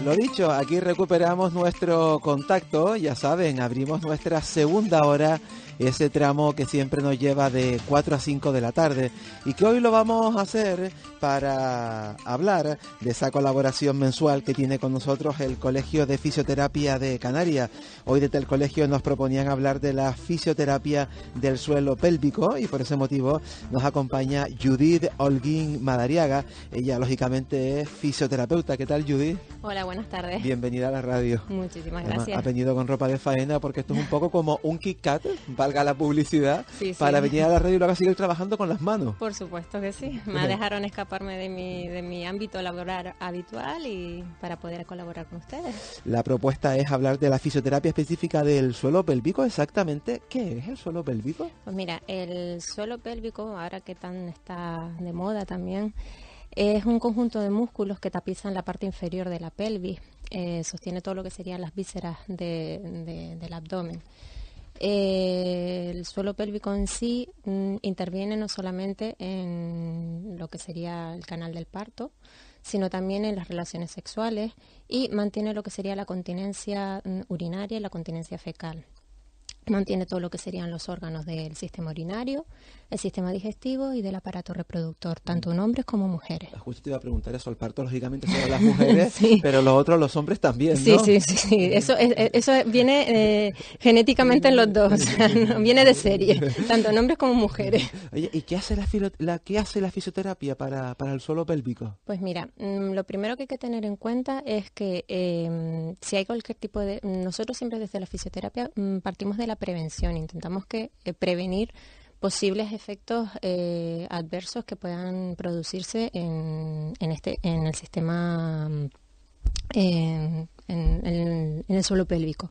Lo dicho, aquí recuperamos nuestro contacto, ya saben, abrimos nuestra segunda hora, ese tramo que siempre nos lleva de 4 a 5 de la tarde y que hoy lo vamos a hacer para hablar de esa colaboración mensual que tiene con nosotros el Colegio de Fisioterapia de Canarias. Hoy desde el colegio nos proponían hablar de la fisioterapia del suelo pélvico y por ese motivo nos acompaña Judith Holguín Madariaga. Ella lógicamente es fisioterapeuta. ¿Qué tal, Judith? Hola, buenas tardes. Bienvenida a la radio. Muchísimas Además, gracias. ha venido con ropa de faena porque esto es un poco como un Kit Kat, valga la publicidad, Sí, para sí. venir a la radio y luego seguir trabajando con las manos. Por supuesto que sí. Me Bien. dejaron escaparme de mi ámbito laboral habitual y para poder colaborar con ustedes. La propuesta es hablar de la fisioterapia específica del suelo pélvico. Exactamente, ¿qué es el suelo pélvico? Pues mira, el suelo pélvico, ahora que tan está de moda también, es un conjunto de músculos que tapizan la parte inferior de la pelvis, sostiene todo lo que serían las vísceras del abdomen. El suelo pélvico en sí interviene no solamente en lo que sería el canal del parto, sino también en las relaciones sexuales y mantiene lo que sería la continencia urinaria y la continencia fecal. Mantiene todo lo que serían los órganos del sistema urinario, el sistema digestivo y del aparato reproductor, tanto en hombres como mujeres. Justo te iba a preguntar eso, el parto lógicamente son las mujeres, Sí. pero los otros, los hombres también, ¿no? Sí, sí, sí, sí. Eso viene genéticamente en los dos, o sea, no, viene de serie, tanto en hombres como en mujeres. Oye, ¿y qué hace qué hace la fisioterapia para el suelo pélvico? Pues mira, lo primero que hay que tener en cuenta es que si hay cualquier tipo de... Nosotros siempre desde la fisioterapia partimos de la prevención, intentamos prevenir posibles efectos adversos que puedan producirse en el sistema, en el suelo pélvico.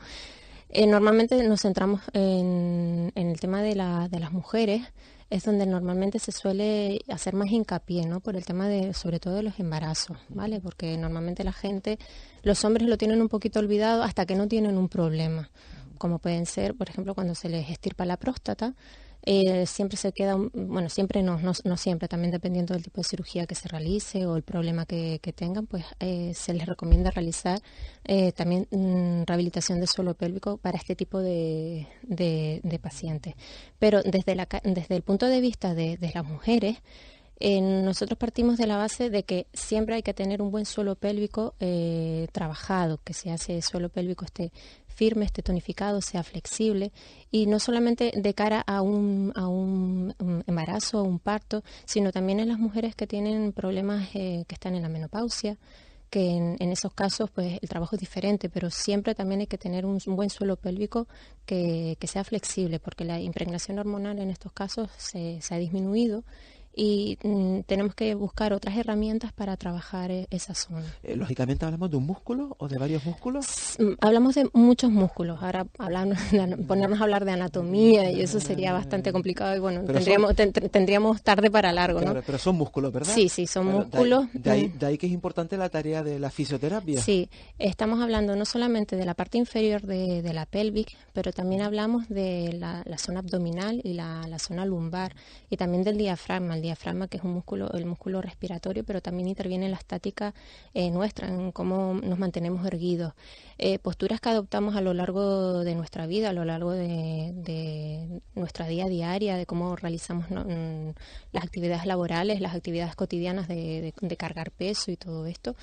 Normalmente nos centramos en el tema de las mujeres, es donde normalmente se suele hacer más hincapié, ¿no? Por el tema sobre todo de los embarazos, ¿vale? Porque normalmente los hombres lo tienen un poquito olvidado hasta que no tienen un problema, como pueden ser, por ejemplo, cuando se les extirpa la próstata. Siempre se queda, bueno, siempre no siempre, también dependiendo del tipo de cirugía que se realice o el problema que tengan, pues se les recomienda realizar también rehabilitación del suelo pélvico para este tipo de pacientes. Pero desde el punto de vista de las mujeres, nosotros partimos de la base de que siempre hay que tener un buen suelo pélvico trabajado, que ese suelo pélvico esté firme, esté tonificado, sea flexible y no solamente de cara a un embarazo o un parto, sino también en las mujeres que tienen problemas que están en la menopausia, que en esos casos pues el trabajo es diferente, pero siempre también hay que tener un buen suelo pélvico que sea flexible, porque la impregnación hormonal en estos casos se ha disminuido y tenemos que buscar otras herramientas para trabajar esa zona. Lógicamente hablamos de un músculo o de varios músculos. Hablamos de muchos músculos. Ahora ponernos a hablar de anatomía y eso sería bastante complicado y bueno, tendríamos tarde para largo, claro, ¿no? pero son músculos, ¿verdad? Sí, sí, son Claro, músculos. De ahí que es importante la tarea de la fisioterapia. Sí, estamos hablando no solamente de la parte inferior de la pelvis, pero también hablamos de la zona abdominal y la zona lumbar y también del diafragma. El diafragma, que es el músculo respiratorio, pero también interviene en la estática nuestra, en cómo nos mantenemos erguidos. Posturas que adoptamos a lo largo de nuestra vida, a lo largo de nuestra día a día, de cómo realizamos las actividades laborales, las actividades cotidianas de cargar peso y todo esto.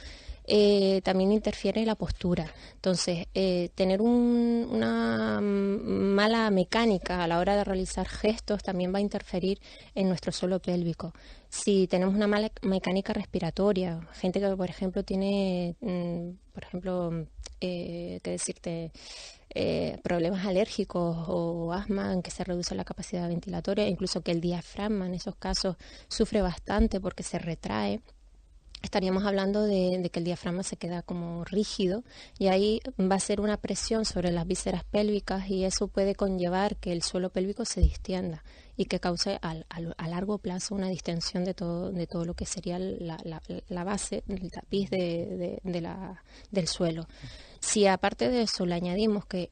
También interfiere la postura. Entonces, tener una mala mecánica a la hora de realizar gestos también va a interferir en nuestro suelo pélvico. Si tenemos una mala mecánica respiratoria, gente que, por ejemplo, tiene, problemas alérgicos o asma en que se reduce la capacidad ventilatoria, incluso que el diafragma en esos casos sufre bastante porque se retrae. Estaríamos hablando de que el diafragma se queda como rígido y ahí va a ser una presión sobre las vísceras pélvicas y eso puede conllevar que el suelo pélvico se distienda y que cause a largo plazo una distensión de todo lo que sería la base, el tapiz del suelo. Si aparte de eso le añadimos que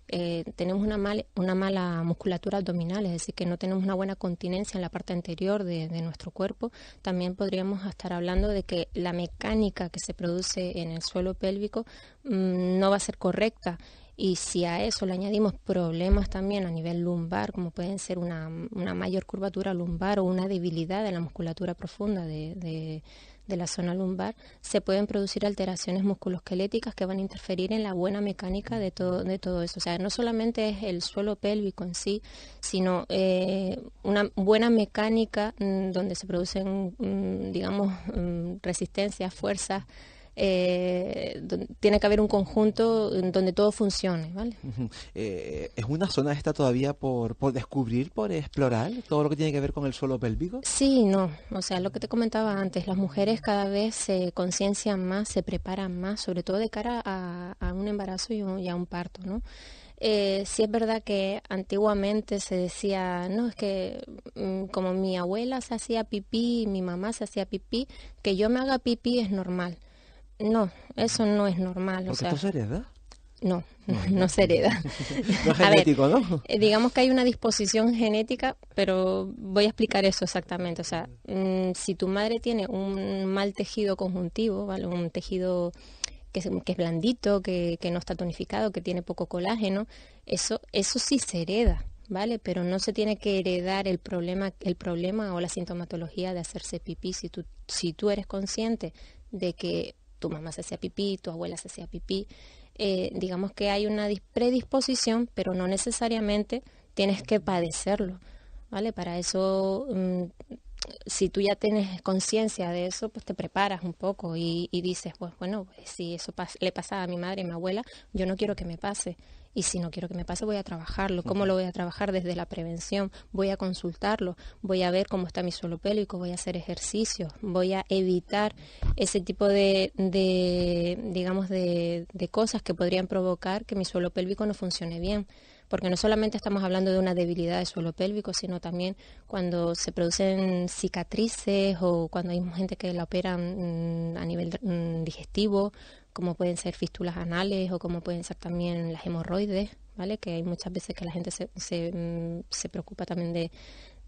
tenemos una mala musculatura abdominal, es decir, que no tenemos una buena continencia en la parte anterior de nuestro cuerpo, también podríamos estar hablando de que la mecánica que se produce en el suelo pélvico no va a ser correcta. Y si a eso le añadimos problemas también a nivel lumbar, como pueden ser una mayor curvatura lumbar o una debilidad de la musculatura profunda de la zona lumbar, se pueden producir alteraciones musculoesqueléticas que van a interferir en la buena mecánica de todo eso. O sea, no solamente es el suelo pélvico en sí, sino una buena mecánica donde se producen, digamos, resistencias, fuerzas. Tiene que haber un conjunto donde todo funcione, ¿vale? ¿Es una zona esta todavía por descubrir, por explorar, todo lo que tiene que ver con el suelo pélvico? Sí, no, o sea, lo que te comentaba antes, las mujeres cada vez se conciencian más, se preparan más, sobre todo de cara a un embarazo y a un parto, ¿no? Sí es verdad que antiguamente se decía, no, es que como mi abuela se hacía pipí, mi mamá se hacía pipí, que yo me haga pipí es normal. No, eso no es normal. Porque esto se hereda. No, no se hereda. No es A ver, genético, ¿no? digamos que hay una disposición genética, pero voy a explicar eso exactamente. O sea, si tu madre tiene un mal tejido conjuntivo, ¿vale? Un tejido que es blandito, que no está tonificado, que tiene poco colágeno, eso sí se hereda, ¿vale? Pero no se tiene que heredar el problema o la sintomatología de hacerse pipí. Si tú eres consciente de que tu mamá se hacía pipí, tu abuela se hacía pipí, digamos que hay una predisposición, pero no necesariamente tienes que padecerlo, ¿vale? Para eso, si tú ya tienes conciencia de eso, pues te preparas un poco y dices, pues bueno, pues, si eso le pasaba a mi madre y a mi abuela, yo no quiero que me pase. Y si no quiero que me pase, voy a trabajarlo. ¿Cómo lo voy a trabajar? Desde la prevención. Voy a consultarlo, voy a ver cómo está mi suelo pélvico, voy a hacer ejercicios, voy a evitar ese tipo digamos, de cosas que podrían provocar que mi suelo pélvico no funcione bien. Porque no solamente estamos hablando de una debilidad del suelo pélvico, sino también cuando se producen cicatrices o cuando hay gente que la operan a nivel digestivo, como pueden ser fístulas anales o como pueden ser también las hemorroides, ¿vale? Que hay muchas veces que la gente se preocupa también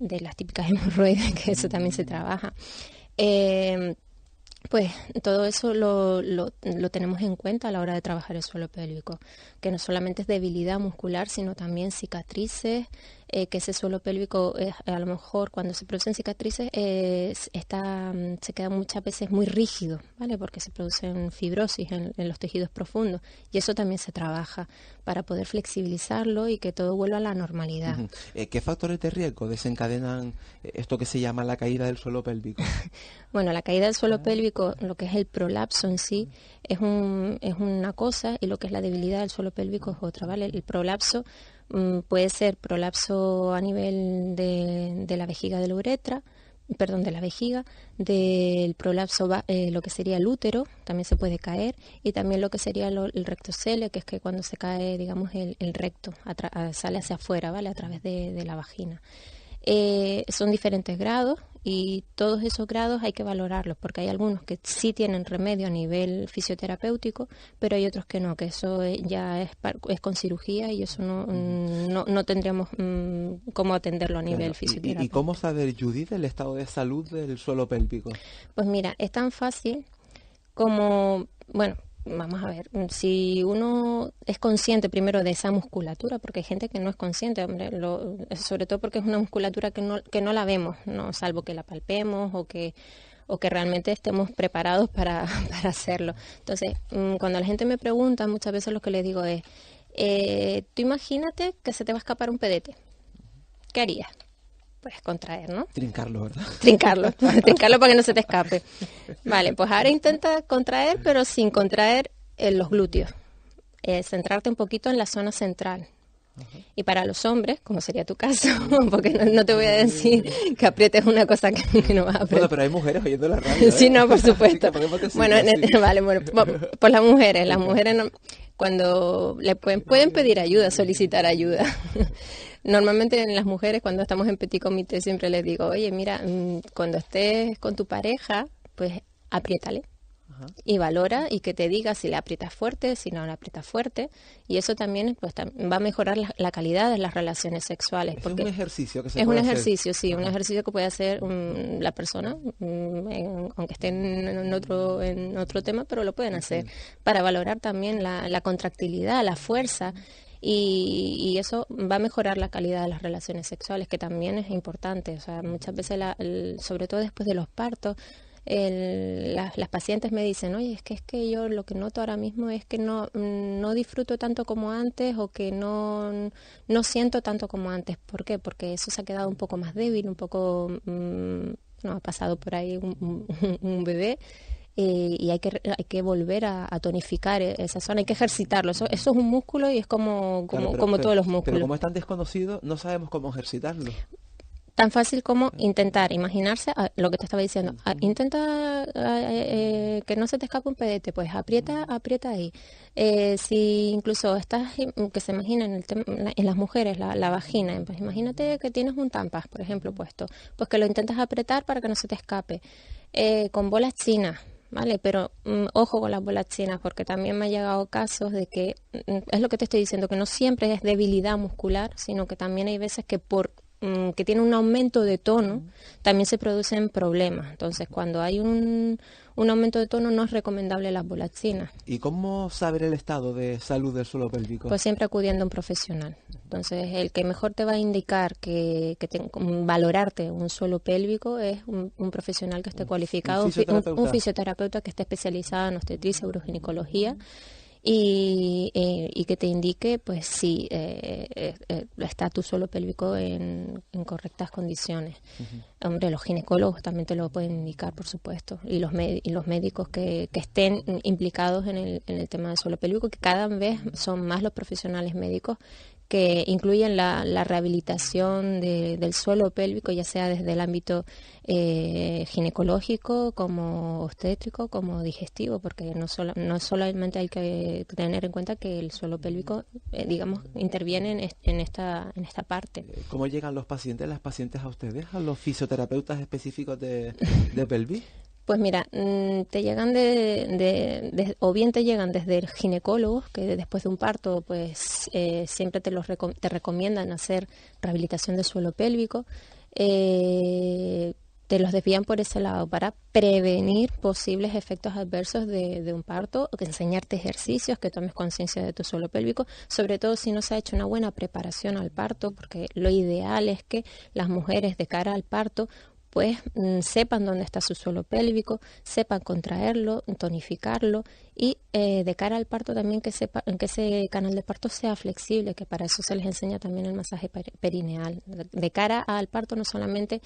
de las típicas hemorroides, que eso también se trabaja. Pues todo eso lo tenemos en cuenta a la hora de trabajar el suelo pélvico, que no solamente es debilidad muscular, sino también cicatrices, que ese suelo pélvico, a lo mejor cuando se producen cicatrices, se queda muchas veces muy rígido, ¿vale? Porque se producen fibrosis en los tejidos profundos y eso también se trabaja para poder flexibilizarlo y que todo vuelva a la normalidad. ¿Qué factores de riesgo desencadenan esto que se llama la caída del suelo pélvico? Bueno, la caída del suelo pélvico, lo que es el prolapso en sí, es una cosa y lo que es la debilidad del suelo pélvico es otra, ¿vale? El prolapso puede ser prolapso a nivel de la vejiga de la uretra, perdón, de la vejiga, del prolapso, lo que sería el útero, también se puede caer, y también lo que sería el rectocele, que es que cuando se cae, digamos, el recto, sale hacia afuera, ¿vale? A través de la vagina. Son diferentes grados y todos esos grados hay que valorarlos porque hay algunos que sí tienen remedio a nivel fisioterapéutico, pero hay otros que no, que eso ya es con cirugía y eso no tendríamos cómo atenderlo a nivel fisioterapéutico. ¿Y cómo saber, Judith, el estado de salud del suelo pélvico? Pues mira, es tan fácil como, bueno, vamos a ver, si uno es consciente primero de esa musculatura, porque hay gente que no es consciente, hombre, sobre todo porque es una musculatura que no la vemos, no, salvo que la palpemos o que realmente estemos preparados para hacerlo. Entonces, cuando la gente me pregunta, muchas veces lo que les digo es, tú imagínate que se te va a escapar un pedete, ¿qué harías? Pues contraer, ¿no? Trincarlo, ¿verdad? Trincarlo para que no se te escape. Vale, pues ahora intenta contraer, pero sin contraer los glúteos. Centrarte un poquito en la zona central. Uh-huh. Y para los hombres, como sería tu caso, porque no te voy a decir que aprietes una cosa que no vas a apretar. Bueno, pero hay mujeres oyendo la radio, ¿eh? Sí, no, por supuesto. Bueno, vale, bueno, por las mujeres no, cuando le pueden pedir ayuda, solicitar ayuda. Normalmente en las mujeres cuando estamos en petit comité siempre les digo, oye, mira, cuando estés con tu pareja, pues apriétale. y valora y que te diga si le aprietas fuerte, si no le aprietas fuerte, y eso también pues, va a mejorar la calidad de las relaciones sexuales. Porque es un ejercicio que se es puede un hacer. ejercicio, sí, un ejercicio que puede hacer la persona, aunque esté en otro tema, pero lo pueden hacer para valorar también la contractilidad, la fuerza. Y eso va a mejorar la calidad de las relaciones sexuales, que también es importante. O sea, muchas veces, sobre todo después de los partos, las pacientes me dicen, oye, es que yo lo que noto ahora mismo es que no disfruto tanto como antes o que no siento tanto como antes. ¿Por qué? Porque eso se ha quedado un poco más débil, un poco, no ha pasado por ahí un bebé. Y hay que volver a tonificar esa zona, hay que ejercitarlo. Eso es un músculo y es como todos los músculos. Pero como es tan desconocido, no sabemos cómo ejercitarlo. Tan fácil como intentar imaginarse lo que te estaba diciendo. Intenta que no se te escape un pedete, pues aprieta ahí. Si incluso estás, que se imagina en las mujeres, la vagina, pues imagínate que tienes un tampaz, por ejemplo, puesto, pues que lo intentas apretar para que no se te escape. Con bolas chinas. ¿Vale? Pero ojo con las bolas chinas, porque también me ha llegado casos de que, es lo que te estoy diciendo, que no siempre es debilidad muscular, sino que también hay veces que que tiene un aumento de tono, también se producen problemas. Entonces, cuando hay un aumento de tono, no es recomendable las bolas chinas. ¿Y cómo saber el estado de salud del suelo pélvico? Pues siempre acudiendo a un profesional. Entonces, el que mejor te va a indicar valorarte un suelo pélvico es un profesional que esté cualificado, un fisioterapeuta que esté especializado en obstetricia, uroginecología, y que te indique pues si está tu suelo pélvico en correctas condiciones. Hombre, los ginecólogos también te lo pueden indicar, por supuesto, y los médicos que estén implicados en el tema del suelo pélvico, que cada vez son más los profesionales médicos que incluyen la rehabilitación del suelo pélvico, ya sea desde el ámbito ginecológico, como obstétrico, como digestivo, porque no solamente hay que tener en cuenta que el suelo pélvico, digamos, interviene en esta parte. ¿Cómo llegan las pacientes a ustedes, a los fisioterapeutas específicos de pelvis? Pues mira, te llegan o bien te llegan desde el ginecólogo, que después de un parto, pues siempre te recomiendan hacer rehabilitación del suelo pélvico. Te los desvían por ese lado para prevenir posibles efectos adversos de un parto, o que enseñarte ejercicios, que tomes conciencia de tu suelo pélvico, sobre todo si no se ha hecho una buena preparación al parto, porque lo ideal es que las mujeres de cara al parto pues sepan dónde está su suelo pélvico, sepan contraerlo, tonificarlo y de cara al parto también que ese canal de parto sea flexible, que para eso se les enseña también el masaje perineal. De cara al parto no solamente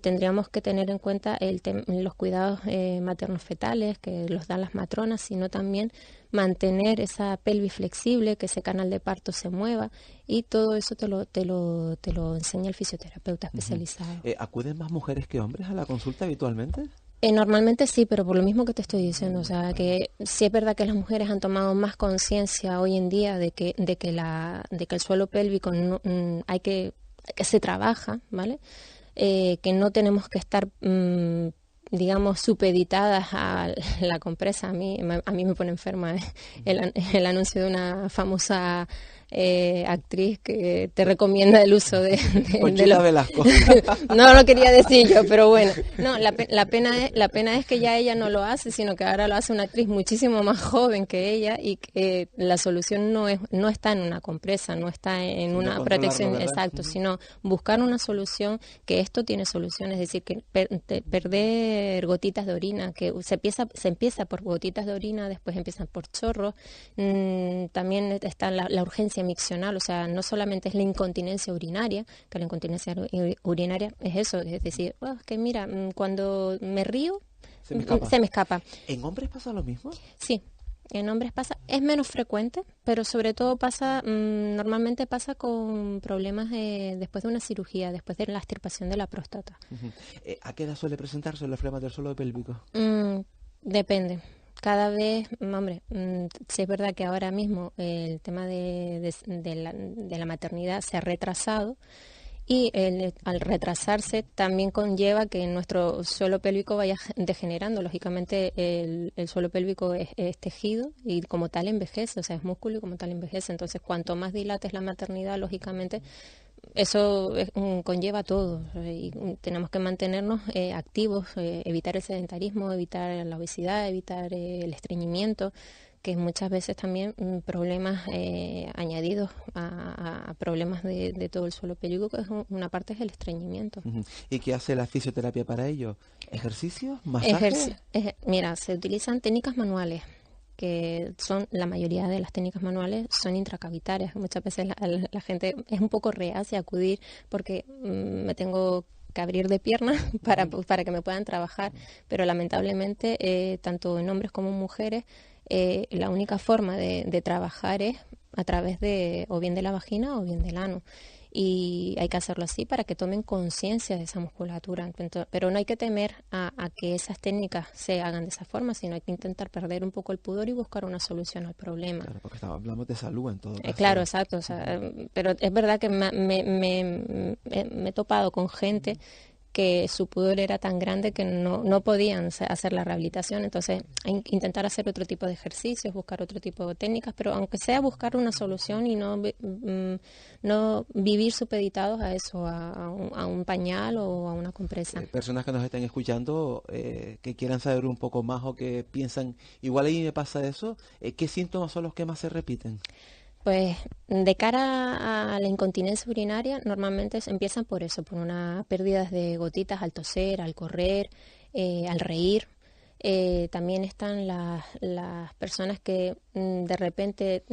tendríamos que tener en cuenta los cuidados materno-fetales que los dan las matronas, sino también mantener esa pelvis flexible, que ese canal de parto se mueva, y todo eso te lo enseña el fisioterapeuta especializado. ¿Acuden más mujeres que hombres a la consulta habitualmente? Normalmente sí, pero por lo mismo que te estoy diciendo, o sea, que sí es verdad que las mujeres han tomado más conciencia hoy en día de que el suelo pélvico que se trabaja, ¿vale? Que no tenemos que estar digamos, supeditadas a la compresa. A mí me pone enferma el anuncio de una famosa actriz que te recomienda el uso de Velasco. No lo quería decir yo, pero bueno. No, la pena es que ya ella no lo hace, sino que ahora lo hace una actriz muchísimo más joven que ella, y que la solución no está en una compresa, no está en una protección, exacto, sino buscar una solución, que esto tiene solución, es decir, que perder gotitas de orina, que se empieza por gotitas de orina, después empiezan por chorros. También está la urgencia miccional, o sea, no solamente es la incontinencia urinaria, que la incontinencia urinaria es eso, es decir, es que mira, cuando me río, se me escapa. ¿En hombres pasa lo mismo? Sí. En hombres pasa, es menos frecuente, pero sobre todo normalmente pasa con problemas después de una cirugía, después de la extirpación de la próstata. ¿A qué edad suele presentarse el flema del suelo pélvico? Depende. Cada vez, hombre, sí es verdad que ahora mismo el tema de la maternidad se ha retrasado, y al retrasarse también conlleva que nuestro suelo pélvico vaya degenerando. Lógicamente el suelo pélvico es tejido y como tal envejece, o sea, es músculo y como tal envejece. Entonces, cuanto más dilates la maternidad, lógicamente, eso conlleva todo y tenemos que mantenernos activos, evitar el sedentarismo, evitar la obesidad, evitar el estreñimiento, que muchas veces también problemas añadidos a problemas de todo el suelo pélvico, que es una parte es el estreñimiento. ¿Y qué hace la fisioterapia para ello? ¿Ejercicios? ¿Masajes? Mira, se utilizan técnicas manuales, que son la mayoría de las técnicas manuales son intracavitarias. Muchas veces la gente es un poco reacia a acudir porque me tengo que abrir de piernas para que me puedan trabajar, pero lamentablemente tanto en hombres como en mujeres la única forma de trabajar es a través de o bien de la vagina o bien del ano. Y hay que hacerlo así para que tomen conciencia de esa musculatura. Pero no hay que temer a que esas técnicas se hagan de esa forma, sino hay que intentar perder un poco el pudor y buscar una solución al problema. Claro, porque hablamos de salud en todo caso. Claro, exacto. O sea, pero es verdad que me he topado con gente que su pudor era tan grande que no podían hacer la rehabilitación. Entonces, intentar hacer otro tipo de ejercicios, buscar otro tipo de técnicas, pero aunque sea buscar una solución y no vivir supeditados a eso, a un pañal o a una compresa. Personas que nos estén escuchando, que quieran saber un poco más o que piensan, igual ahí me pasa eso, ¿qué síntomas son los que más se repiten? Pues de cara a la incontinencia urinaria, normalmente empiezan por eso, por una pérdida de gotitas al toser, al correr, al reír. También están las personas que de repente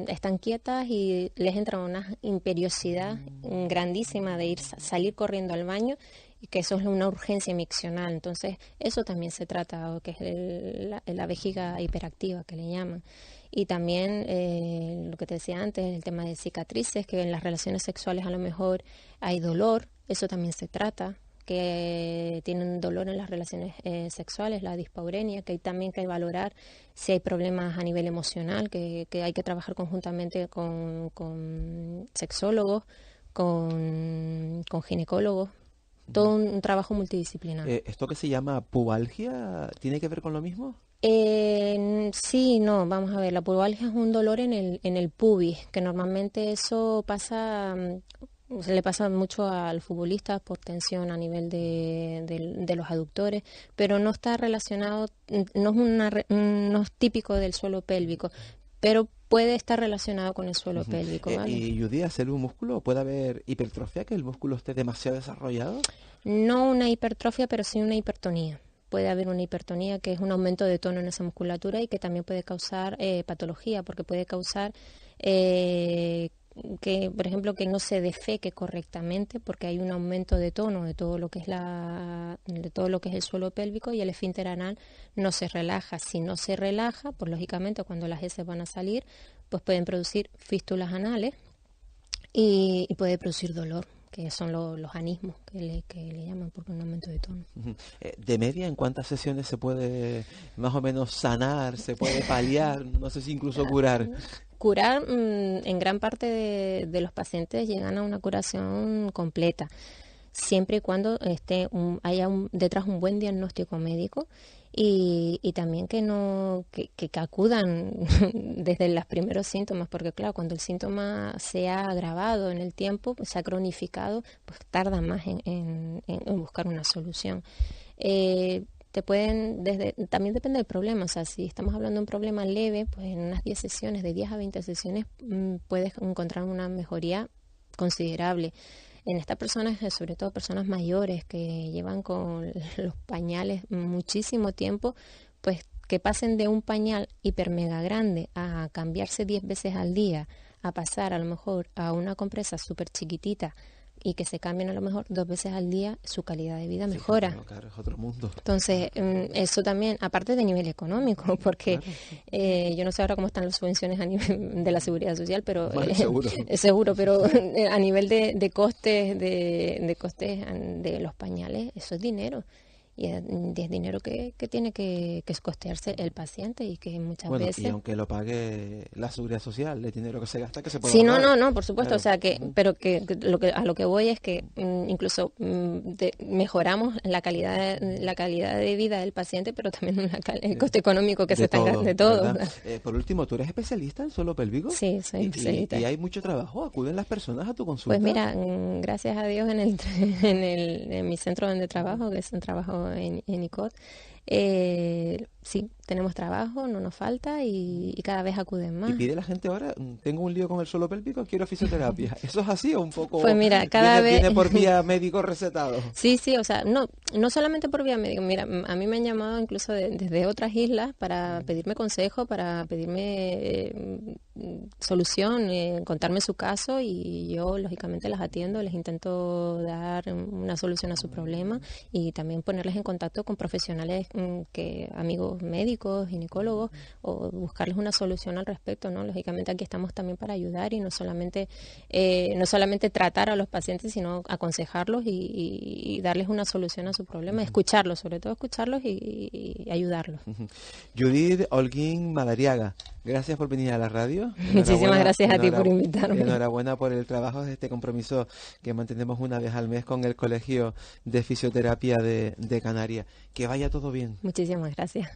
están quietas y les entra una imperiosidad grandísima de salir corriendo al baño, y que eso es una urgencia miccional. Entonces, eso también se trata, o que es la vejiga hiperactiva que le llaman. Y también lo que te decía antes, el tema de cicatrices, que en las relaciones sexuales a lo mejor hay dolor, eso también se trata, que tienen dolor en las relaciones sexuales, la dispaurenia, que hay también que valorar si hay problemas a nivel emocional, que hay que trabajar conjuntamente con sexólogos, con ginecólogos, todo un trabajo multidisciplinar. ¿Esto que se llama pubalgia tiene que ver con lo mismo? Sí, no, vamos a ver, la pubalgia es un dolor en el pubis, que normalmente eso pasa, se le pasa mucho al futbolista por tensión a nivel de los aductores, pero no está relacionado, no es típico del suelo pélvico, pero puede estar relacionado con el suelo pélvico, ¿vale? ¿Y Judy, hacer un músculo? ¿Puede haber hipertrofia, que el músculo esté demasiado desarrollado? No una hipertrofia, pero sí una hipertonía. Puede haber una hipertonía, que es un aumento de tono en esa musculatura y que también puede causar patología, porque puede causar que, por ejemplo, que no se defeque correctamente, porque hay un aumento de tono de todo lo que es de todo lo que es el suelo pélvico, y el esfínter anal no se relaja. Si no se relaja, pues lógicamente cuando las heces van a salir, pues pueden producir fístulas anales y puede producir dolor, que son los anismos que le llaman, por un aumento de tono. ¿De media en cuántas sesiones se puede más o menos sanar, se puede paliar, no sé si incluso curar? Curar, en gran parte de los pacientes llegan a una curación completa, siempre y cuando haya detrás un buen diagnóstico médico y también que acudan desde los primeros síntomas, porque claro, cuando el síntoma se ha agravado en el tiempo, se ha cronificado, pues tarda más en buscar una solución. También depende del problema, o sea, si estamos hablando de un problema leve, pues en unas 10 sesiones, de 10 a 20 sesiones, puedes encontrar una mejoría considerable. En estas personas, sobre todo personas mayores que llevan con los pañales muchísimo tiempo, pues que pasen de un pañal hiper mega grande a cambiarse 10 veces al día, a pasar a lo mejor a una compresa súper chiquitita, y que se cambien a lo mejor 2 veces al día, su calidad de vida mejora. Claro, es otro mundo. Entonces, eso también, aparte de nivel económico, porque claro, yo no sé ahora cómo están las subvenciones a nivel de la seguridad social, pero seguro, pero a nivel de costes de los pañales, eso es dinero. es dinero que tiene que costearse el paciente y que muchas Bueno, veces... y aunque lo pague la Seguridad Social, el dinero que se gasta que se puede Sí, ahorrar. no, por supuesto, Claro. o sea pero a lo que voy es que incluso mejoramos la calidad de vida del paciente, pero también el coste económico que se De está todo, de todo. ¿verdad? Por último, ¿tú eres especialista en suelo pélvico? Sí, soy Y especialista. hay mucho trabajo? ¿Acuden las personas a tu Pues consulta? mira, gracias a Dios en mi centro donde trabajo, que es un trabajo en ICOT, sí, tenemos trabajo, no nos falta y cada vez acuden Y más. pide la gente ahora, tengo un lío con el suelo pélvico, quiero fisioterapia. ¿Eso es así o un Pues poco mira, cada viene, vez... viene por vía médico recetado? Sí, o sea, no solamente por vía médica. Mira, a mí me han llamado incluso desde otras islas para pedirme consejo, para pedirme solución, contarme su caso y yo lógicamente las atiendo, les intento dar una solución a su problema y también ponerles en contacto con profesionales amigos médicos, ginecólogos o buscarles una solución al respecto, ¿no? Lógicamente aquí estamos también para ayudar y no solamente tratar a los pacientes, sino aconsejarlos y darles una solución a su problema, escucharlos, sobre todo escucharlos y ayudarlos. Judith Holguín Madariaga, gracias por venir a la radio. Muchísimas Enhorabuena, gracias a ti por invitarme. enhorabuena por el trabajo de este compromiso que mantenemos una vez al mes con el Colegio de Fisioterapia de Canarias. Que vaya todo bien. Muchísimas gracias.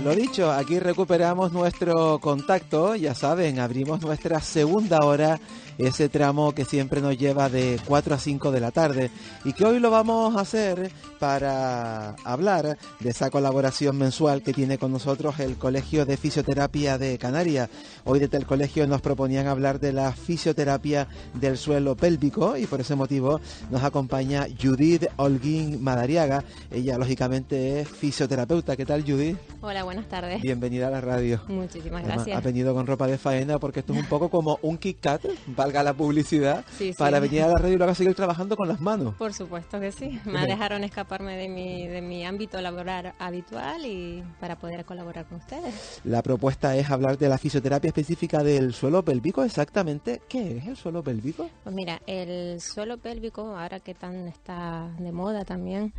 Lo dicho, aquí recuperamos nuestro contacto, ya saben, abrimos nuestra segunda hora, ese tramo que siempre nos lleva de 4 a 5 de la tarde y que hoy lo vamos a hacer para hablar de esa colaboración mensual que tiene con nosotros el Colegio de Fisioterapia de Canarias. Hoy desde el colegio nos proponían hablar de la fisioterapia del suelo pélvico y por ese motivo nos acompaña Judith Holguín Madariaga. Ella lógicamente es fisioterapeuta. ¿Qué tal, Judith? Hola, buenas tardes. Bienvenida a la radio. Muchísimas Además, gracias. ha venido con ropa de faena porque esto es un poco como un Kit Kat, valga la publicidad, Sí. para venir a la radio y luego seguir trabajando con las manos. Por supuesto que sí. Me dejaron escaparme de mi ámbito laboral habitual y para poder colaborar con ustedes. La propuesta es hablar de la fisioterapia específica del suelo pélvico. Exactamente, ¿qué es el suelo pélvico? Pues mira, el suelo pélvico, ahora que tan está de moda también,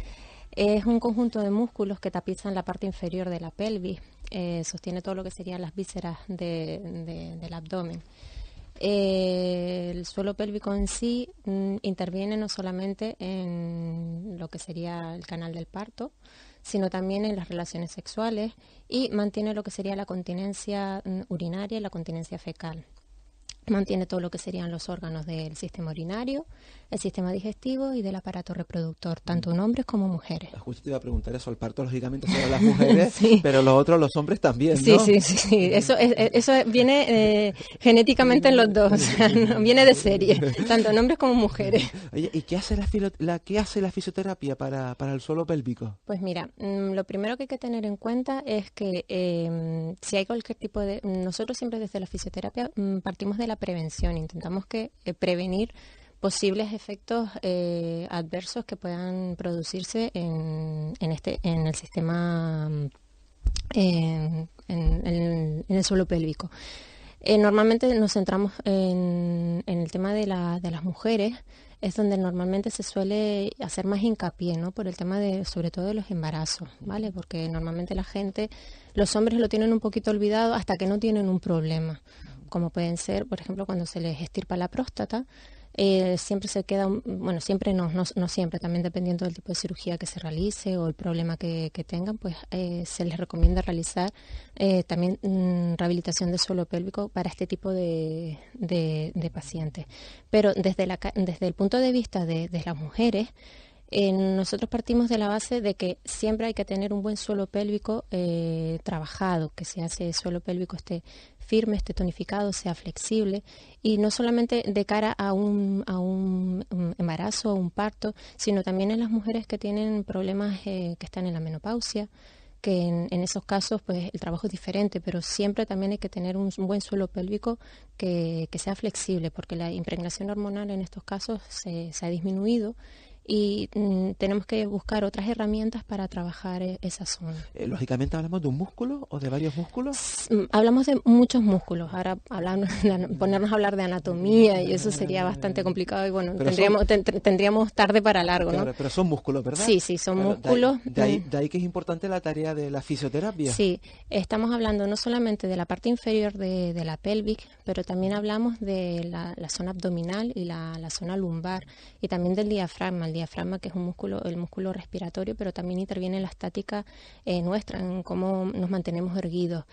es un conjunto de músculos que tapizan la parte inferior de la pelvis, sostiene todo lo que serían las vísceras del abdomen. El suelo pélvico en sí interviene no solamente en lo que sería el canal del parto, sino también en las relaciones sexuales y mantiene lo que sería la continencia urinaria y la continencia fecal. Mantiene todo lo que serían los órganos del sistema urinario, el sistema digestivo y del aparato reproductor, tanto en hombres como mujeres. Justo te iba a preguntar eso, el parto lógicamente son las mujeres, Sí. pero los otros, los hombres también, Sí, ¿no? sí. Eso viene genéticamente en los dos, o sea, viene de serie, tanto en hombres como mujeres. Oye, ¿y qué hace qué hace la fisioterapia para el suelo pélvico? Pues mira, lo primero que hay que tener en cuenta es que si hay cualquier tipo de... Nosotros siempre desde la fisioterapia partimos de la prevención, intentamos prevenir posibles efectos adversos que puedan producirse en el sistema, en el suelo pélvico. Normalmente nos centramos en el tema de las mujeres, es donde normalmente se suele hacer más hincapié, ¿no? Por el tema sobre todo de los embarazos, ¿vale? Porque normalmente los hombres lo tienen un poquito olvidado hasta que no tienen un problema, como pueden ser, por ejemplo, cuando se les extirpa la próstata. Siempre se queda, bueno, siempre no siempre, también dependiendo del tipo de cirugía que se realice o el problema que tengan, pues se les recomienda realizar también rehabilitación de suelo pélvico para este tipo de pacientes. Pero desde el punto de vista de las mujeres, nosotros partimos de la base de que siempre hay que tener un buen suelo pélvico trabajado, que ese suelo pélvico esté firme, esté tonificado, sea flexible y no solamente de cara a un embarazo o un parto, sino también en las mujeres que tienen problemas que están en la menopausia, que en esos casos pues el trabajo es diferente, pero siempre también hay que tener un buen suelo pélvico que sea flexible, porque la impregnación hormonal en estos casos se ha disminuido y tenemos que buscar otras herramientas para trabajar esa zona. Lógicamente hablamos de un músculo o de varios músculos. Hablamos de muchos músculos. Ahora ponernos a hablar de anatomía y eso sería bastante complicado y bueno, tendríamos tarde para largo, ¿no? Claro, pero son músculos, ¿verdad? Sí, son músculos. De ahí que es importante la tarea de la fisioterapia. Sí, estamos hablando no solamente de la parte inferior de la pelvis, pero también hablamos de la zona abdominal y la zona lumbar y también del diafragma. El diafragma, que es el músculo respiratorio, pero también interviene en la estática nuestra, en cómo nos mantenemos erguidos.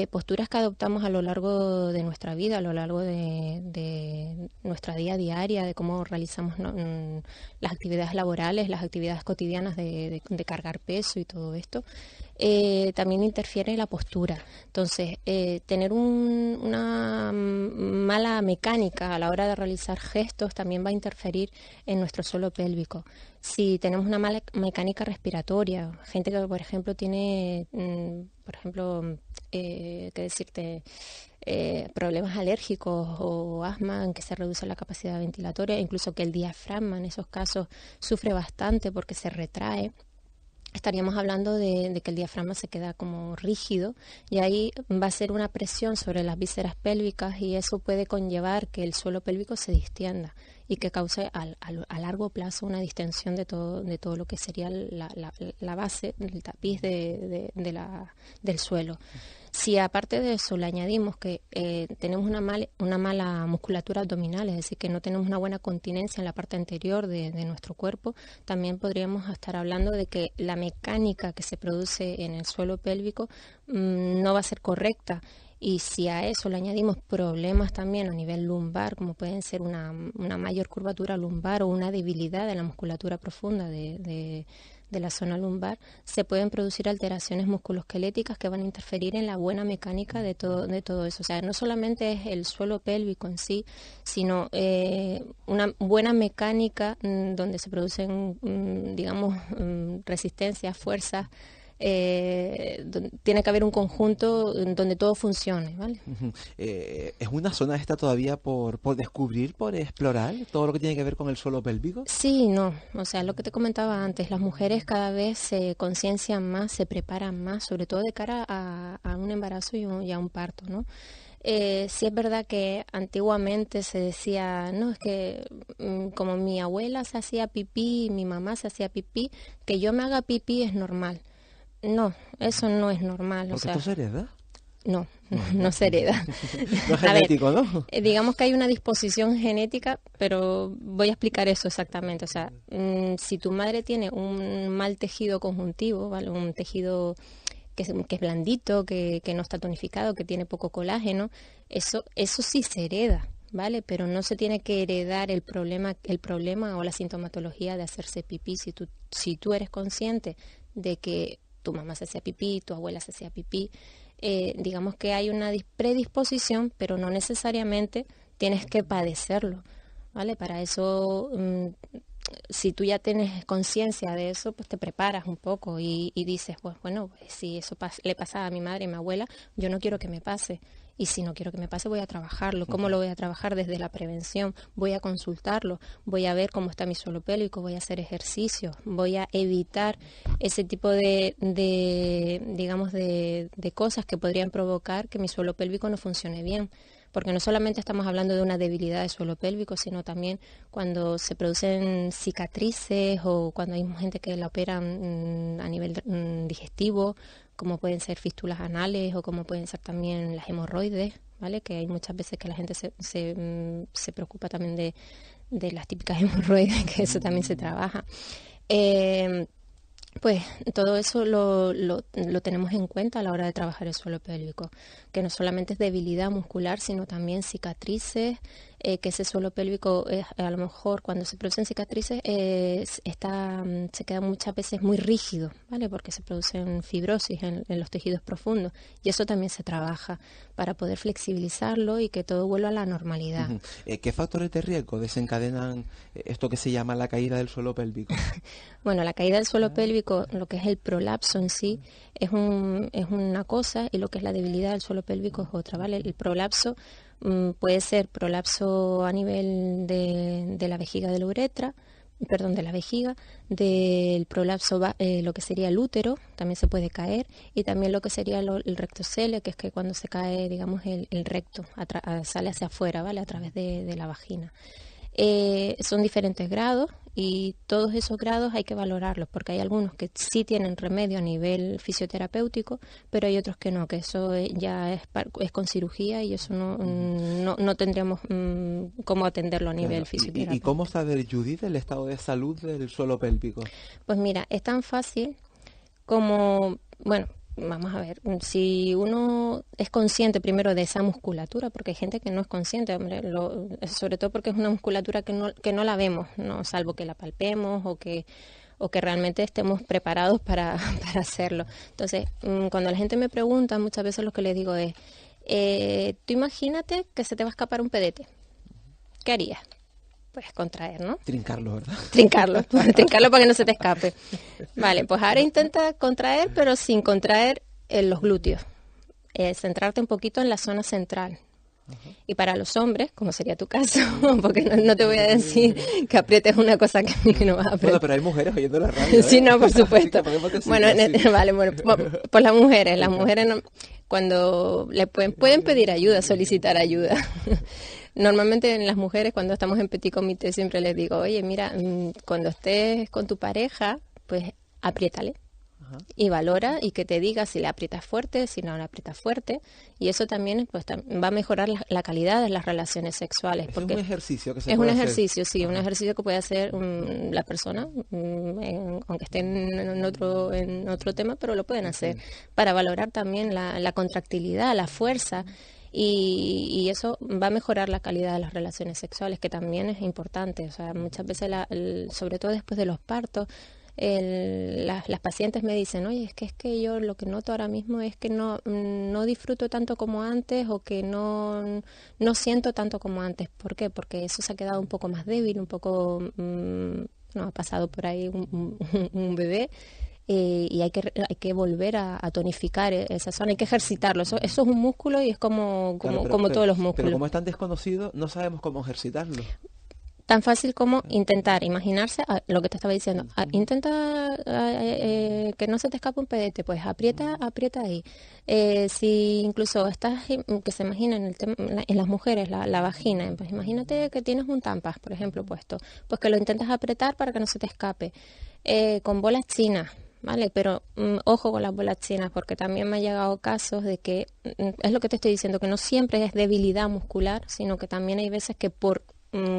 Posturas que adoptamos a lo largo de nuestra vida, a lo largo de nuestra día diaria, de cómo realizamos las actividades laborales, las actividades cotidianas de cargar peso y todo esto. También interfiere en la postura. Entonces, tener una mala mecánica a la hora de realizar gestos también va a interferir en nuestro suelo pélvico. Si tenemos una mala mecánica respiratoria, gente que, por ejemplo, tiene, problemas alérgicos o asma, en que se reduce la capacidad ventilatoria, incluso que el diafragma en esos casos sufre bastante porque se retrae. Estaríamos hablando de que el diafragma se queda como rígido y ahí va a ser una presión sobre las vísceras pélvicas y eso puede conllevar que el suelo pélvico se distienda y que cause a largo plazo una distensión de todo lo que sería la base, el tapiz del suelo. Si aparte de eso le añadimos que tenemos una mala musculatura abdominal, es decir, que no tenemos una buena continencia en la parte anterior de nuestro cuerpo, también podríamos estar hablando de que la mecánica que se produce en el suelo pélvico no va a ser correcta. Y si a eso le añadimos problemas también a nivel lumbar, como pueden ser una mayor curvatura lumbar o una debilidad de la musculatura profunda de la zona lumbar, se pueden producir alteraciones musculoesqueléticas que van a interferir en la buena mecánica de todo eso. O sea, no solamente es el suelo pélvico en sí, sino una buena mecánica donde se producen, resistencias, fuerzas. Tiene que haber un conjunto donde todo funcione, ¿vale? ¿Es una zona esta todavía por descubrir, por explorar, todo lo que tiene que ver con el suelo pélvico? Sí, no, o sea, lo que te comentaba antes, las mujeres cada vez se conciencian más, se preparan más, sobre todo de cara a un embarazo y a un parto, ¿no? Sí es verdad que antiguamente se decía, no, es que como mi abuela se hacía pipí, mi mamá se hacía pipí, que yo me haga pipí es normal. No, eso no es normal. Porque esto se hereda. No se hereda. No es genético, ¿no? Digamos que hay una disposición genética, pero voy a explicar eso exactamente. O sea, si tu madre tiene un mal tejido conjuntivo, ¿vale? Un tejido que es blandito, que no está tonificado, que tiene poco colágeno, eso sí se hereda, ¿vale? Pero no se tiene que heredar el problema o la sintomatología de hacerse pipí. Si tú eres consciente de que tu mamá se hacía pipí, tu abuela se hacía pipí, digamos que hay una predisposición, pero no necesariamente tienes que padecerlo, ¿vale? Para eso, si tú ya tienes conciencia de eso, pues te preparas un poco y dices, pues bueno, pues, si eso le pasa a mi madre y a mi abuela, yo no quiero que me pase. Y si no quiero que me pase, voy a trabajarlo. ¿Cómo lo voy a trabajar? Desde la prevención. Voy a consultarlo, voy a ver cómo está mi suelo pélvico, voy a hacer ejercicios, voy a evitar ese tipo de cosas que podrían provocar que mi suelo pélvico no funcione bien. Porque no solamente estamos hablando de una debilidad de suelo pélvico, sino también cuando se producen cicatrices o cuando hay gente que la operan a nivel digestivo, como pueden ser fístulas anales o como pueden ser también las hemorroides, ¿vale? Que hay muchas veces que la gente se preocupa también de las típicas hemorroides, que eso también se trabaja. Pues todo eso lo tenemos en cuenta a la hora de trabajar el suelo pélvico, que no solamente es debilidad muscular, sino también cicatrices, que ese suelo pélvico, a lo mejor cuando se producen cicatrices, se queda muchas veces muy rígido, ¿vale? Porque se producen fibrosis en los tejidos profundos y eso también se trabaja para poder flexibilizarlo y que todo vuelva a la normalidad. ¿Qué factores de riesgo desencadenan esto que se llama la caída del suelo pélvico? Bueno, la caída del suelo pélvico, lo que es el prolapso en sí, es una cosa y lo que es la debilidad del suelo pélvico es otra, ¿vale? El prolapso puede ser prolapso a nivel de la vejiga de la uretra, de la vejiga, del prolapso, lo que sería el útero, también se puede caer, y también lo que sería el rectocele, que es que cuando se cae, digamos, el recto, sale hacia afuera, ¿vale? A través de la vagina. Son diferentes grados y todos esos grados hay que valorarlos porque hay algunos que sí tienen remedio a nivel fisioterapéutico, pero hay otros que no, que eso ya es con cirugía y eso no tendríamos cómo atenderlo a nivel fisioterapéutico. ¿Y cómo saber, Judith, el estado de salud del suelo pélvico? Pues mira, es tan fácil como, bueno, vamos a ver, si uno es consciente primero de esa musculatura, porque hay gente que no es consciente, hombre, sobre todo porque es una musculatura que no la vemos, no, salvo que la palpemos o que realmente estemos preparados para hacerlo. Entonces, cuando la gente me pregunta, muchas veces lo que les digo es, tú imagínate que se te va a escapar un pedete. ¿Qué harías? Pues contraer, ¿no? Trincarlo, ¿verdad? Trincarlo para que no se te escape. Vale, pues ahora intenta contraer, pero sin contraer los glúteos. Centrarte un poquito en la zona central. Y para los hombres, como sería tu caso, porque no te voy a decir que aprietes una cosa que no vas a apretar. Bueno, pero hay mujeres oyendo la radio, ¿eh? Sí, no, por supuesto. Bueno, vale, bueno, por las mujeres cuando le pueden pedir ayuda, solicitar ayuda. Normalmente en las mujeres, cuando estamos en petit comité, siempre les digo, oye, mira, cuando estés con tu pareja, pues apriétale. Y valora y que te diga si le aprietas fuerte, si no le aprietas fuerte, y eso también pues va a mejorar la calidad de las relaciones sexuales. Porque es un ejercicio que se es puede un hacer. ejercicio, sí, un ejercicio que puede hacer la persona, aunque esté en otro tema, pero lo pueden hacer para valorar también la contractilidad, la fuerza. Y eso va a mejorar la calidad de las relaciones sexuales, que también es importante. O sea, muchas veces, sobre todo después de los partos, las pacientes me dicen, oye, es que yo lo que noto ahora mismo es que no disfruto tanto como antes o que no siento tanto como antes. ¿Por qué? Porque eso se ha quedado un poco más débil, un poco, no ha pasado por ahí un bebé. Y hay que volver a tonificar esa zona, hay que ejercitarlo. Eso es un músculo y es como todos los músculos. Pero como es tan desconocido, no sabemos cómo ejercitarlo. Tan fácil como intentar imaginarse lo que te estaba diciendo. Intenta que no se te escape un pedete, pues aprieta ahí. Si incluso estás, que se imagina en las mujeres, la vagina, pues imagínate que tienes un Tampax, por ejemplo, puesto, pues que lo intentas apretar para que no se te escape. Con bolas chinas. ¿Vale? Pero ojo con las bolas chinas, porque también me ha llegado casos de que, es lo que te estoy diciendo, que no siempre es debilidad muscular, sino que también hay veces que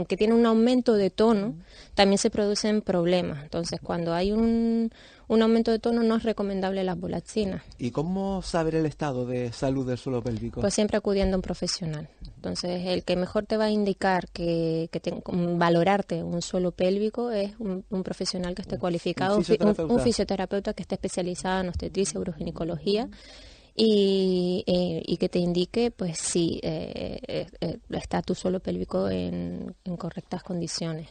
que tiene un aumento de tono, también se producen problemas. Entonces, cuando hay un aumento de tono, no es recomendable las bolas chinas. ¿Y cómo saber el estado de salud del suelo pélvico? Pues siempre acudiendo a un profesional. Entonces, el que mejor te va a indicar valorarte un suelo pélvico es un profesional que esté cualificado, un fisioterapeuta que esté especializado en obstetricia, uroginecología, y que te indique pues si está tu suelo pélvico en correctas condiciones.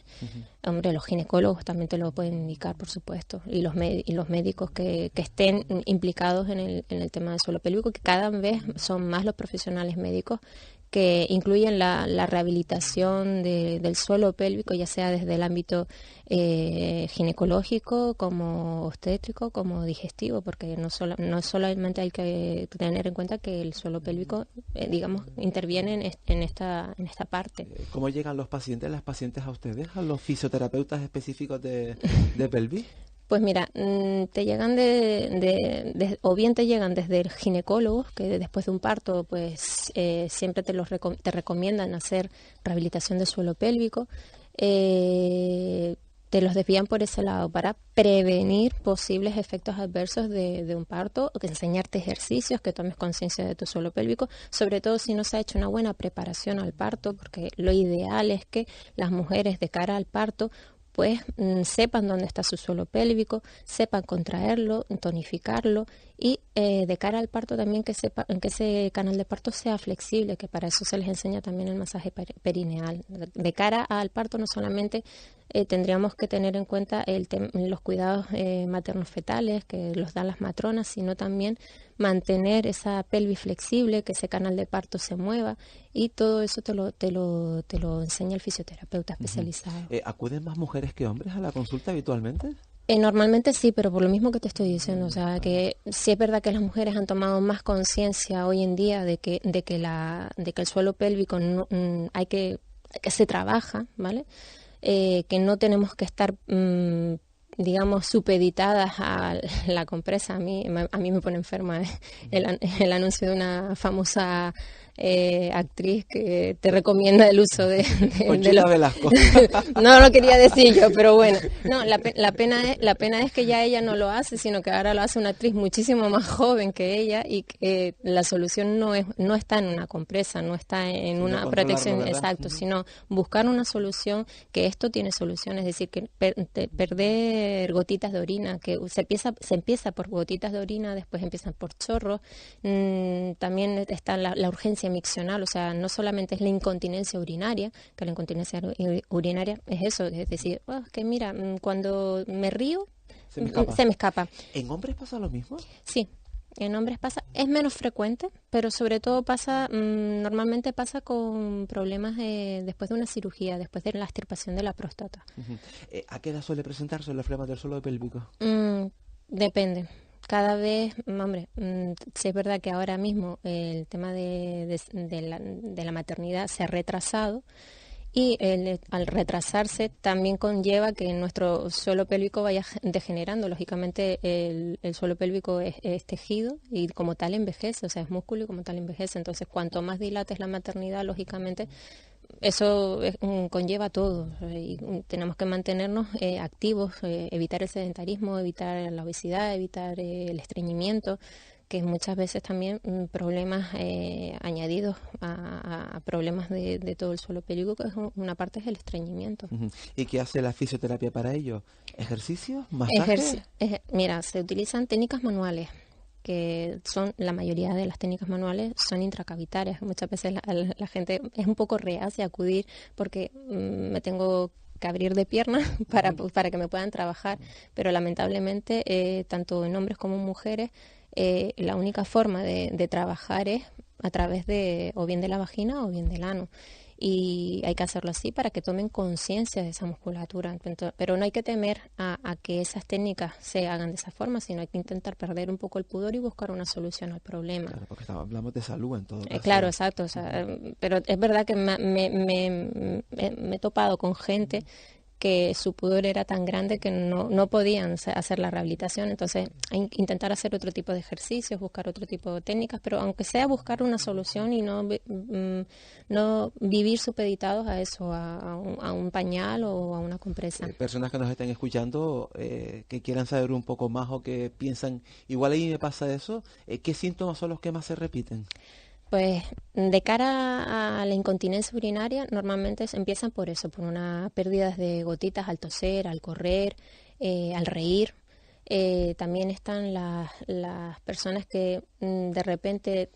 Hombre, los ginecólogos también te lo pueden indicar, por supuesto, y los médicos que estén implicados en el tema del suelo pélvico, que cada vez son más los profesionales médicos que incluyen la rehabilitación del suelo pélvico, ya sea desde el ámbito ginecológico, como obstétrico, como digestivo, porque no solamente hay que tener en cuenta que el suelo pélvico, digamos, interviene en esta parte. ¿Cómo llegan las pacientes a ustedes, a los fisioterapeutas específicos de pelvis? Pues mira, te llegan o bien te llegan desde el ginecólogo, que después de un parto, pues siempre te recomiendan hacer rehabilitación del suelo pélvico. Te los desvían por ese lado para prevenir posibles efectos adversos de un parto, o que enseñarte ejercicios, que tomes conciencia de tu suelo pélvico, sobre todo si no se ha hecho una buena preparación al parto, porque lo ideal es que las mujeres de cara al parto pues sepan dónde está su suelo pélvico, sepan contraerlo, tonificarlo y de cara al parto también que sepan que ese canal de parto sea flexible, que para eso se les enseña también el masaje perineal. De cara al parto no solamente tendríamos que tener en cuenta los cuidados materno-fetales que los dan las matronas, sino también mantener esa pelvis flexible, que ese canal de parto se mueva, y todo eso te lo enseña el fisioterapeuta especializado. ¿Acuden más mujeres que hombres a la consulta habitualmente? Normalmente sí, pero por lo mismo que te estoy diciendo, o sea, que sí es verdad que las mujeres han tomado más conciencia hoy en día de que el suelo pélvico que se trabaja, ¿vale? Que no tenemos que estar, digamos, supeditadas a la compresa. A mí me pone enferma el anuncio de una famosa actriz que te recomienda el uso de Conchita Velasco. No lo quería decir yo, pero bueno. No, la pena es que ya ella no lo hace, sino que ahora lo hace una actriz muchísimo más joven que ella, y que la solución no está en una compresa, no está en una protección, exacto, sino buscar una solución, que esto tiene solución, es decir, que perder gotitas de orina, que se empieza por gotitas de orina, después empiezan por chorros. También está la urgencia miccional, o sea, no solamente es la incontinencia urinaria, que la incontinencia urinaria es eso, es decir, que mira, cuando me río, se me escapa. ¿En hombres pasa lo mismo? Sí, en hombres pasa, es menos frecuente, pero sobre todo normalmente pasa con problemas después de una cirugía, después de la extirpación de la próstata. ¿A qué edad suele presentarse la flema del suelo pélvico? Depende. Cada vez, hombre, sí es verdad que ahora mismo el tema de la maternidad se ha retrasado, y al retrasarse también conlleva que nuestro suelo pélvico vaya degenerando. Lógicamente el suelo pélvico es tejido y como tal envejece, o sea, es músculo y como tal envejece. Entonces, cuanto más dilates la maternidad, lógicamente eso conlleva todo, y tenemos que mantenernos activos, evitar el sedentarismo, evitar la obesidad, evitar el estreñimiento, que muchas veces también problemas añadidos a problemas de todo el suelo pélvico, que una parte es el estreñimiento. ¿Y qué hace la fisioterapia para ello? ¿Ejercicios? ¿Masajes? Mira, se utilizan técnicas manuales, que son, la mayoría de las técnicas manuales son intracavitarias. Muchas veces la gente es un poco reacia a acudir porque me tengo que abrir de piernas para que me puedan trabajar, pero lamentablemente tanto en hombres como en mujeres la única forma de trabajar es a través de o bien de la vagina o bien del ano. Y hay que hacerlo así para que tomen conciencia de esa musculatura. Pero no hay que temer a que esas técnicas se hagan de esa forma, sino hay que intentar perder un poco el pudor y buscar una solución al problema. Claro, porque hablamos de salud en todo caso. Claro, exacto. O sea, pero es verdad que me he topado con gente que su pudor era tan grande que no podían hacer la rehabilitación. Entonces, intentar hacer otro tipo de ejercicios, buscar otro tipo de técnicas, pero aunque sea buscar una solución y no vivir supeditados a eso, a un pañal o a una compresa. Personas que nos estén escuchando, que quieran saber un poco más o que piensan, igual ahí me pasa eso, ¿qué síntomas son los que más se repiten? Pues de cara a la incontinencia urinaria, normalmente empiezan por eso, por una pérdida de gotitas al toser, al correr, al reír. También están las personas que de repente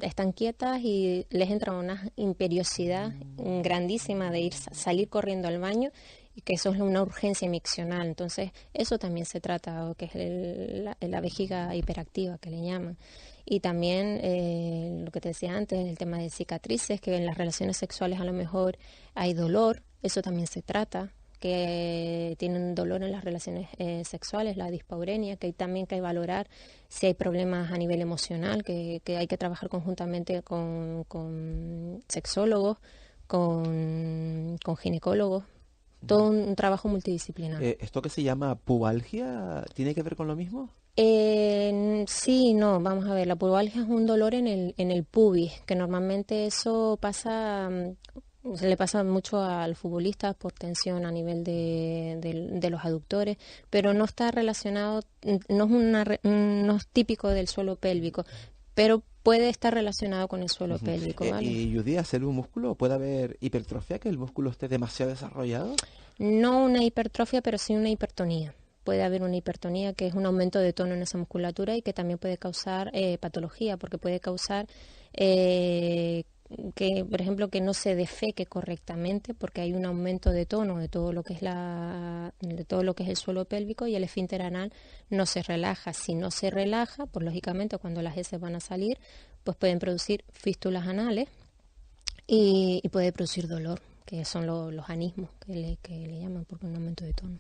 están quietas y les entra una imperiosidad grandísima de salir corriendo al baño, y que eso es una urgencia miccional. Entonces, eso también se trata, o que es la vejiga hiperactiva, que le llaman. Y también lo que te decía antes, el tema de cicatrices, que en las relaciones sexuales a lo mejor hay dolor, eso también se trata, que tienen dolor en las relaciones sexuales, la dispaurenia, que también que hay que valorar si hay problemas a nivel emocional, que hay que trabajar conjuntamente con sexólogos, con ginecólogos, todo un trabajo multidisciplinar. ¿Esto que se llama pubalgia tiene que ver con lo mismo? Sí, no, vamos a ver, la pubalgia es un dolor en el pubis, que normalmente eso pasa, se le pasa mucho al futbolista por tensión a nivel de los aductores, pero no está relacionado, no es típico del suelo pélvico, pero puede estar relacionado con el suelo pélvico, ¿vale? ¿Y Judy, hacer un músculo, puede haber hipertrofia, que el músculo esté demasiado desarrollado? No una hipertrofia, pero sí una hipertonía. Puede haber una hipertonía, que es un aumento de tono en esa musculatura, y que también puede causar patología, porque puede causar que, por ejemplo, que no se defeque correctamente porque hay un aumento de tono de todo lo que es de todo lo que es el suelo pélvico, y el esfínter anal no se relaja. Si no se relaja, pues lógicamente cuando las heces van a salir, pues pueden producir fístulas anales y puede producir dolor, que son los anismos que le llaman, porque un aumento de tono.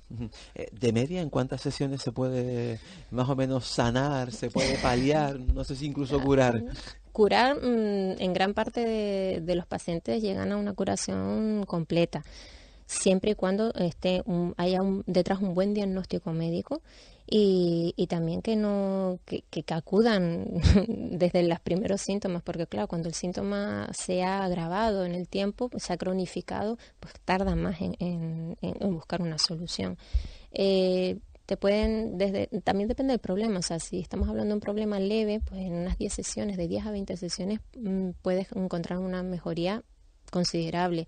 De media, ¿en cuántas sesiones se puede más o menos sanar, se puede paliar, no sé si incluso curar? Curar, en gran parte de los pacientes llegan a una curación completa, siempre y cuando haya detrás un buen diagnóstico médico y también que acudan desde los primeros síntomas, porque claro, cuando el síntoma se ha agravado en el tiempo, se ha cronificado, pues tarda más en buscar una solución. También depende del problema, o sea, si estamos hablando de un problema leve, pues en unas 10 sesiones, de 10 a 20 sesiones, puedes encontrar una mejoría considerable.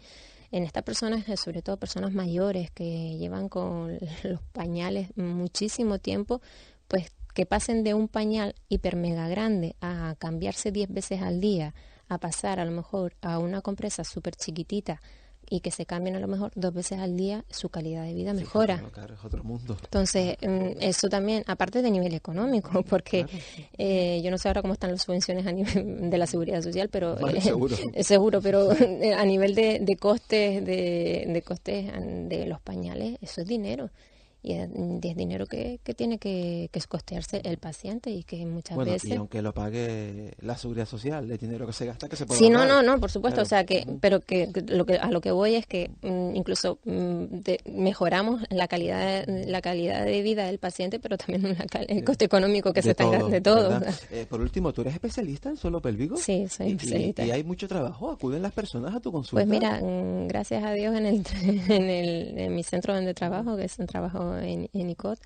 En estas personas, sobre todo personas mayores que llevan con los pañales muchísimo tiempo, pues que pasen de un pañal hiper mega grande a cambiarse 10 veces al día, a pasar a lo mejor a una compresa súper chiquitita y que se cambien a lo mejor 2 veces al día, su calidad de vida mejora. Sí, claro, es otro mundo. Entonces, eso también, aparte de nivel económico, porque claro, yo no sé ahora cómo están las subvenciones a nivel de la seguridad social, pero seguro, pero a nivel de costes de los pañales, eso es dinero. Y es dinero que tiene que costearse el paciente y que muchas veces... Y aunque lo pague la seguridad social, el dinero que se gasta, que se puede Sí, ahorrar. no, por supuesto, claro. O sea, pero a lo que voy es que incluso mejoramos la calidad de vida del paciente, pero también el coste económico que se tenga de todo. Por último, ¿tú eres especialista en suelo pélvico? Sí, soy especialista. ¿Y hay mucho trabajo? ¿Acuden las personas a tu consulta? Pues mira, gracias a Dios en mi centro donde trabajo, que es un trabajo en ICOT,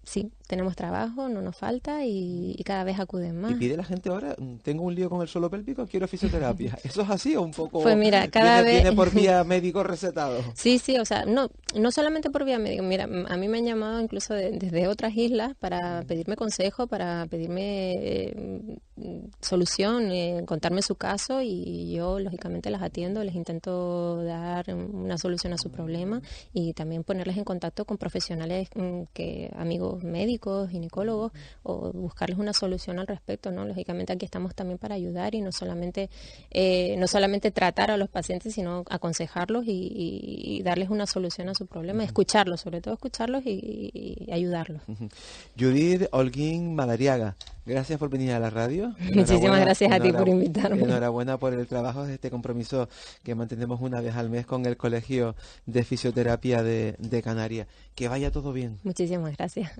sí, tenemos trabajo, no nos falta y cada vez acuden más. ¿Y pide la gente ahora, tengo un lío con el suelo pélvico, quiero fisioterapia? ¿Eso es así o un poco pues mira, cada vez viene por vía médico recetado? Sí, o sea, no solamente por vía médico. Mira, a mí me han llamado incluso desde otras islas para pedirme consejo, para pedirme solución, contarme su caso, y yo lógicamente las atiendo, les intento dar una solución a su problema y también ponerles en contacto con profesionales, amigos médicos, ginecólogos, o buscarles una solución al respecto, ¿no? Lógicamente aquí estamos también para ayudar y no solamente tratar a los pacientes, sino aconsejarlos y darles una solución a su problema, escucharlos, sobre todo escucharlos y ayudarlos. Judith Holguín Madariaga, gracias por venir a la radio. Muchísimas gracias a ti por invitarme. Enhorabuena por el trabajo de este compromiso que mantenemos una vez al mes con el Colegio de Fisioterapia de Canarias. Que vaya todo bien. Muchísimas gracias.